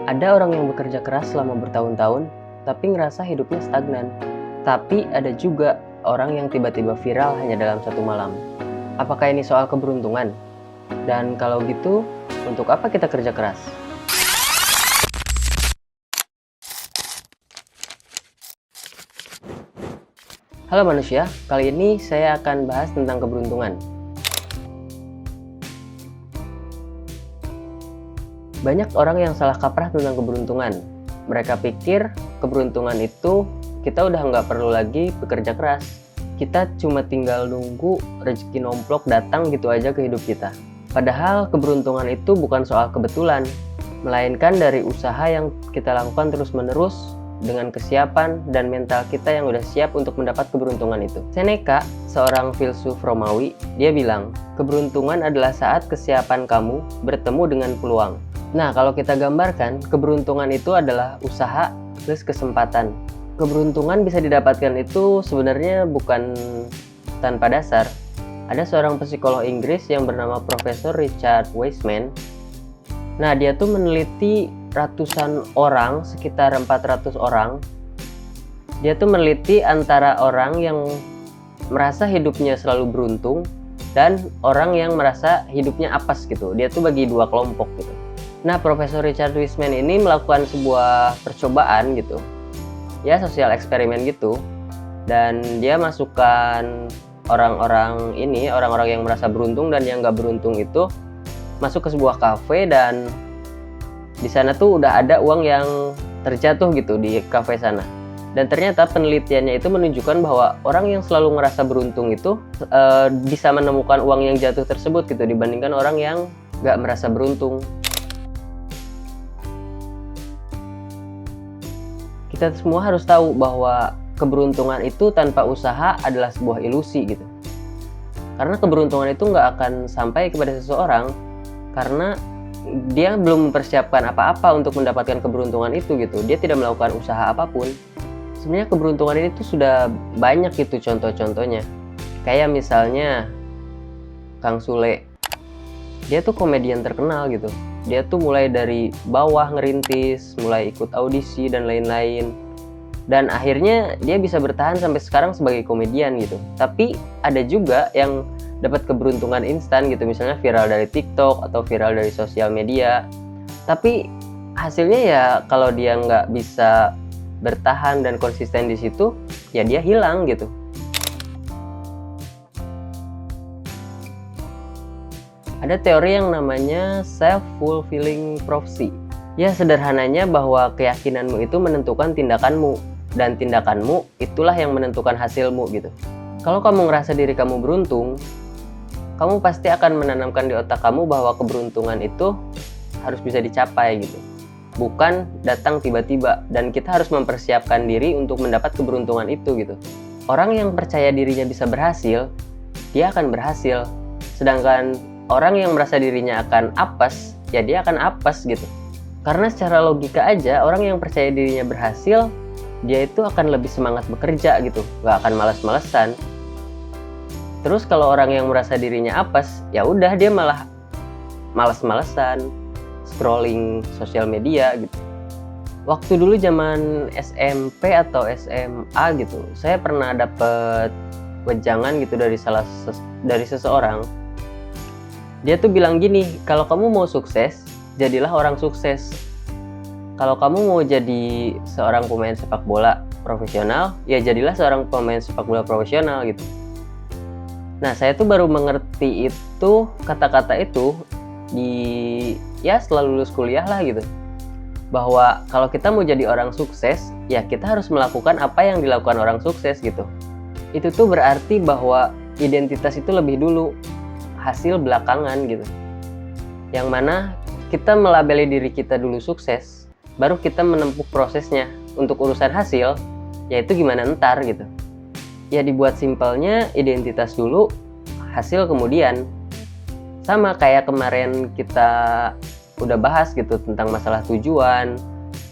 Ada orang yang bekerja keras selama bertahun-tahun, tapi ngerasa hidupnya stagnan. Tapi ada juga orang yang tiba-tiba viral hanya dalam satu malam. Apakah ini soal keberuntungan? Dan kalau gitu, untuk apa kita kerja keras? Halo manusia, kali ini saya akan bahas tentang keberuntungan. Banyak orang yang salah kaprah tentang keberuntungan. Mereka pikir keberuntungan itu kita udah nggak perlu lagi bekerja keras. Kita cuma tinggal nunggu rezeki nomplok datang gitu aja ke hidup kita. Padahal keberuntungan itu bukan soal kebetulan, melainkan dari usaha yang kita lakukan terus-menerus dengan kesiapan dan mental kita yang udah siap untuk mendapat keberuntungan itu. Seneca, seorang filsuf Romawi, dia bilang, keberuntungan adalah saat kesiapan kamu bertemu dengan peluang. Nah, kalau kita gambarkan, keberuntungan itu adalah usaha plus kesempatan. Keberuntungan bisa didapatkan itu sebenarnya bukan tanpa dasar. Ada seorang psikolog Inggris yang bernama Profesor Richard Wiseman. Nah, dia tuh meneliti ratusan orang, sekitar 400 orang. Dia tuh meneliti antara orang yang merasa hidupnya selalu beruntung dan orang yang merasa hidupnya apes gitu. Dia tuh bagi dua kelompok gitu. Nah, Profesor Richard Wiseman ini melakukan sebuah percobaan gitu, ya sosial eksperimen gitu, dan dia masukkan orang-orang yang merasa beruntung dan yang nggak beruntung itu masuk ke sebuah kafe, dan di sana tuh udah ada uang yang terjatuh gitu di kafe sana. Dan ternyata penelitiannya itu menunjukkan bahwa orang yang selalu merasa beruntung itu bisa menemukan uang yang jatuh tersebut gitu dibandingkan orang yang nggak merasa beruntung. Kita semua harus tahu bahwa keberuntungan itu tanpa usaha adalah sebuah ilusi gitu. Karena keberuntungan itu nggak akan sampai kepada seseorang karena dia belum mempersiapkan apa-apa untuk mendapatkan keberuntungan itu gitu. Dia tidak melakukan usaha apapun. Sebenarnya keberuntungan ini tuh sudah banyak gitu contoh-contohnya. Kayak misalnya Kang Sule. Dia tuh komedian terkenal gitu. Dia tuh mulai dari bawah ngerintis, mulai ikut audisi dan lain-lain. Dan akhirnya dia bisa bertahan sampai sekarang sebagai komedian gitu. Tapi ada juga yang dapat keberuntungan instan gitu, misalnya viral dari TikTok atau viral dari sosial media. Tapi hasilnya ya kalau dia nggak bisa bertahan dan konsisten di situ, ya dia hilang gitu. Ada teori yang namanya self-fulfilling prophecy. Ya sederhananya bahwa keyakinanmu itu menentukan tindakanmu, dan tindakanmu itulah yang menentukan hasilmu gitu. Kalau kamu ngerasa diri kamu beruntung, kamu pasti akan menanamkan di otak kamu bahwa keberuntungan itu harus bisa dicapai gitu. Bukan datang tiba-tiba, dan kita harus mempersiapkan diri untuk mendapat keberuntungan itu gitu. Orang yang percaya dirinya bisa berhasil, dia akan berhasil. Sedangkan orang yang merasa dirinya akan apes, ya dia akan apes gitu. Karena secara logika aja, orang yang percaya dirinya berhasil, dia itu akan lebih semangat bekerja gitu, gak akan malas-malesan. Terus kalau orang yang merasa dirinya apes, ya udah dia malah malas-malesan, scrolling sosial media gitu. Waktu dulu zaman SMP atau SMA gitu, saya pernah dapet wejangan gitu dari seseorang. Dia tuh bilang gini, kalau kamu mau sukses, jadilah orang sukses. Kalau kamu mau jadi seorang pemain sepak bola profesional, ya jadilah seorang pemain sepak bola profesional gitu. Nah, saya tuh baru mengerti itu, kata-kata itu setelah lulus kuliah lah gitu. Bahwa kalau kita mau jadi orang sukses, ya kita harus melakukan apa yang dilakukan orang sukses gitu. Itu tuh berarti bahwa identitas itu lebih dulu, hasil belakangan gitu. Yang mana kita melabeli diri kita dulu sukses, baru kita menempuh prosesnya. Untuk urusan hasil, yaitu gimana ntar gitu. Ya dibuat simpelnya, identitas dulu, hasil kemudian. Sama kayak kemarin kita udah bahas gitu tentang masalah tujuan,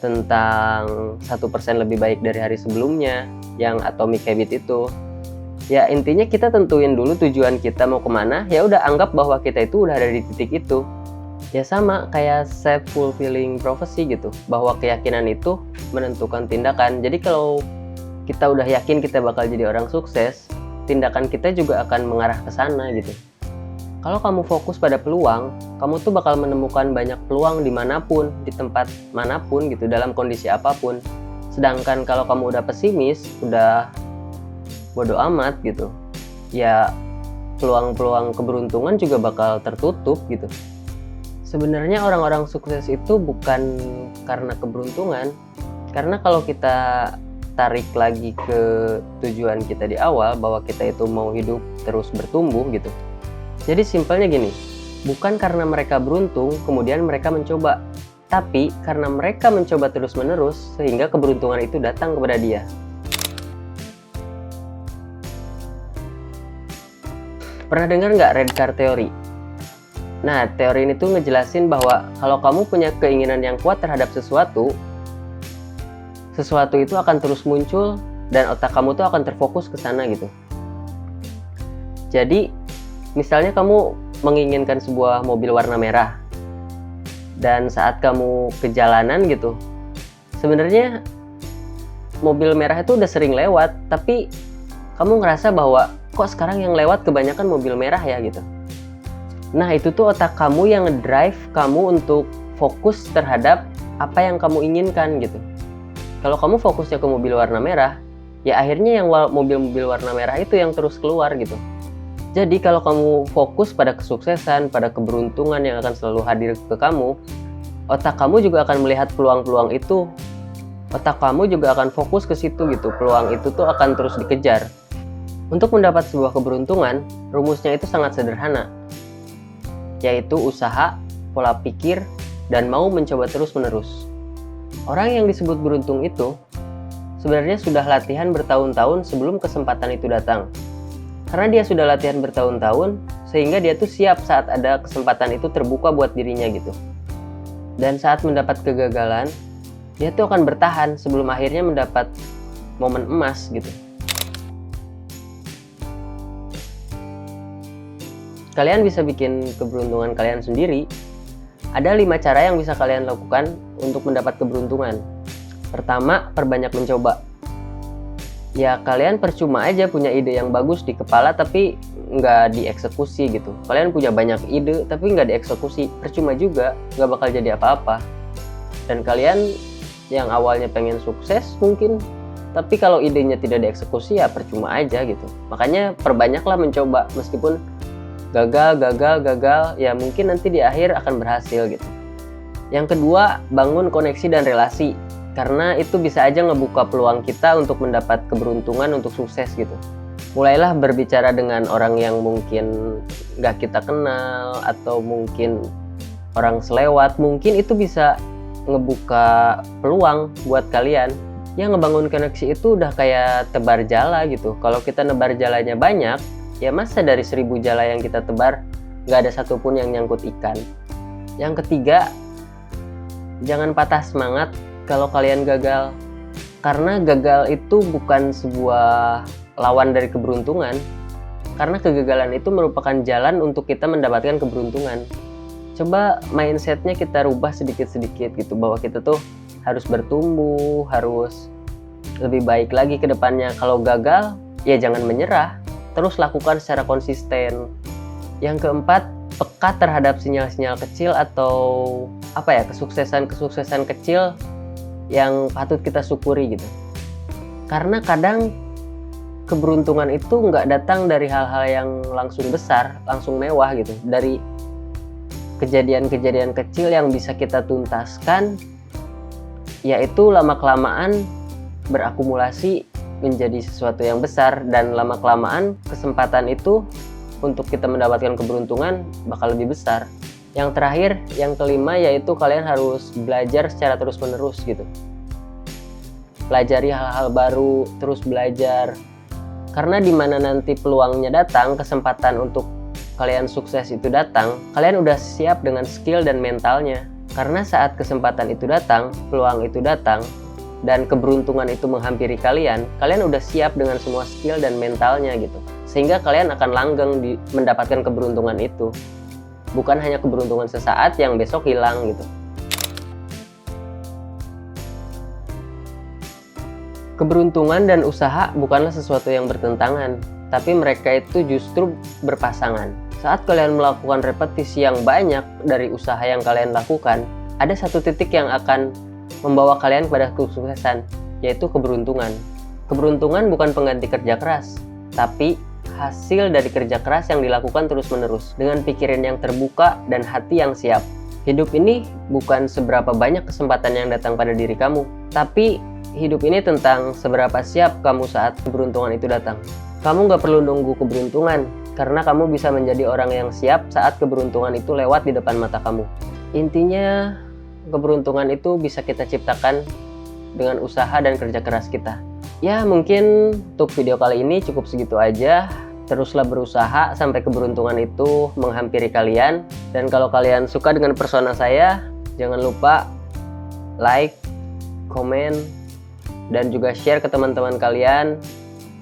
tentang 1% lebih baik dari hari sebelumnya, yang atomic habit itu. Ya intinya kita tentuin dulu tujuan kita mau kemana, ya udah anggap bahwa kita itu udah ada di titik itu. Ya sama kayak self-fulfilling prophecy gitu, bahwa keyakinan itu menentukan tindakan. Jadi kalau kita udah yakin kita bakal jadi orang sukses, tindakan kita juga akan mengarah ke sana gitu. Kalau kamu fokus pada peluang, kamu tuh bakal menemukan banyak peluang dimanapun, di tempat manapun gitu, dalam kondisi apapun. Sedangkan kalau kamu udah pesimis, udah bodo amat gitu, ya peluang-peluang keberuntungan juga bakal tertutup gitu. Sebenarnya orang-orang sukses itu bukan karena keberuntungan, karena kalau kita tarik lagi ke tujuan kita di awal, bahwa kita itu mau hidup terus bertumbuh gitu. Jadi simpelnya gini, bukan karena mereka beruntung kemudian mereka mencoba, tapi karena mereka mencoba terus-menerus sehingga keberuntungan itu datang kepada dia. Pernah dengar nggak Red Car Theory? Nah, teori ini tuh ngejelasin bahwa kalau kamu punya keinginan yang kuat terhadap sesuatu itu akan terus muncul dan otak kamu tuh akan terfokus ke sana gitu. Jadi, misalnya kamu menginginkan sebuah mobil warna merah, dan saat kamu ke jalanan gitu, sebenarnya mobil merah itu udah sering lewat, tapi kamu ngerasa bahwa kok sekarang yang lewat kebanyakan mobil merah ya gitu. Nah, itu tuh otak kamu yang ngedrive kamu untuk fokus terhadap apa yang kamu inginkan gitu. Kalau kamu fokusnya ke mobil warna merah, ya akhirnya yang mobil-mobil warna merah itu yang terus keluar gitu. Jadi kalau kamu fokus pada kesuksesan, pada keberuntungan yang akan selalu hadir ke kamu, otak kamu juga akan melihat peluang-peluang itu. Otak kamu juga akan fokus ke situ gitu. Peluang itu tuh akan terus dikejar. Untuk mendapat sebuah keberuntungan, rumusnya itu sangat sederhana, yaitu usaha, pola pikir, dan mau mencoba terus-menerus. Orang yang disebut beruntung itu sebenarnya sudah latihan bertahun-tahun sebelum kesempatan itu datang. Karena dia sudah latihan bertahun-tahun, sehingga dia tuh siap saat ada kesempatan itu terbuka buat dirinya gitu. Dan saat mendapat kegagalan, dia tuh akan bertahan sebelum akhirnya mendapat momen emas gitu. Kalian bisa bikin keberuntungan kalian sendiri. Ada 5 cara yang bisa kalian lakukan untuk mendapat keberuntungan. Pertama, perbanyak mencoba. Ya, kalian percuma aja punya ide yang bagus di kepala tapi nggak dieksekusi gitu. Kalian punya banyak ide tapi nggak dieksekusi, percuma juga, nggak bakal jadi apa-apa. Dan kalian yang awalnya pengen sukses mungkin, tapi kalau idenya tidak dieksekusi ya percuma aja gitu. Makanya perbanyaklah mencoba, meskipun gagal, ya mungkin nanti di akhir akan berhasil gitu. Yang kedua, bangun koneksi dan relasi, karena itu bisa aja ngebuka peluang kita untuk mendapat keberuntungan untuk sukses gitu. Mulailah berbicara dengan orang yang mungkin nggak kita kenal, atau mungkin orang selewat, mungkin itu bisa ngebuka peluang buat kalian. Ya, ngebangun koneksi itu udah kayak tebar jala gitu. Kalau kita nebar jalanya banyak, ya masa dari 1000 jala yang kita tebar nggak ada satupun yang nyangkut ikan. Yang ketiga, jangan patah semangat kalau kalian gagal, karena gagal itu bukan sebuah lawan dari keberuntungan, karena kegagalan itu merupakan jalan untuk kita mendapatkan keberuntungan. Coba mindsetnya kita rubah sedikit-sedikit gitu, bahwa kita tuh harus bertumbuh, harus lebih baik lagi ke depannya. Kalau gagal, ya jangan menyerah, terus lakukan secara konsisten. Yang keempat, peka terhadap sinyal-sinyal kecil atau kesuksesan kecil yang patut kita syukuri gitu. Karena kadang keberuntungan itu nggak datang dari hal-hal yang langsung besar, langsung mewah gitu. Dari kejadian-kejadian kecil yang bisa kita tuntaskan, yaitu lama-kelamaan berakumulasi menjadi sesuatu yang besar, dan lama-kelamaan kesempatan itu untuk kita mendapatkan keberuntungan bakal lebih besar. Yang terakhir, yang kelima, yaitu kalian harus belajar secara terus-menerus gitu. Pelajari hal-hal baru, terus belajar. Karena di mana nanti peluangnya datang, kesempatan untuk kalian sukses itu datang, kalian udah siap dengan skill dan mentalnya. Karena saat kesempatan itu datang, peluang itu datang, dan keberuntungan itu menghampiri kalian udah siap dengan semua skill dan mentalnya gitu. Sehingga kalian akan langgeng mendapatkan keberuntungan itu. bukan hanya keberuntungan sesaat yang besok hilang gitu. Keberuntungan dan usaha bukanlah sesuatu yang bertentangan, tapi mereka itu justru berpasangan. Saat kalian melakukan repetisi yang banyak dari usaha yang kalian lakukan, ada satu titik yang akan membawa kalian pada kesuksesan, yaitu keberuntungan. Keberuntungan bukan pengganti kerja keras, tapi hasil dari kerja keras yang dilakukan terus-menerus dengan pikiran yang terbuka dan hati yang siap. Hidup ini bukan seberapa banyak kesempatan yang datang pada diri kamu, tapi hidup ini tentang seberapa siap kamu saat keberuntungan itu datang. Kamu gak perlu nunggu keberuntungan, karena kamu bisa menjadi orang yang siap saat keberuntungan itu lewat di depan mata kamu. Intinya, keberuntungan itu bisa kita ciptakan dengan usaha dan kerja keras kita. Ya, mungkin untuk video kali ini cukup segitu aja. Teruslah berusaha sampai keberuntungan itu menghampiri kalian. Dan kalau kalian suka dengan persona saya, jangan lupa like, komen, dan juga share ke teman-teman kalian.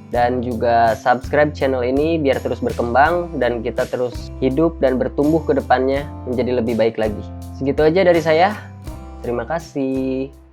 Dan juga subscribe channel ini biar terus berkembang dan kita terus hidup dan bertumbuh ke depannya menjadi lebih baik lagi. Segitu aja dari saya. Terima kasih.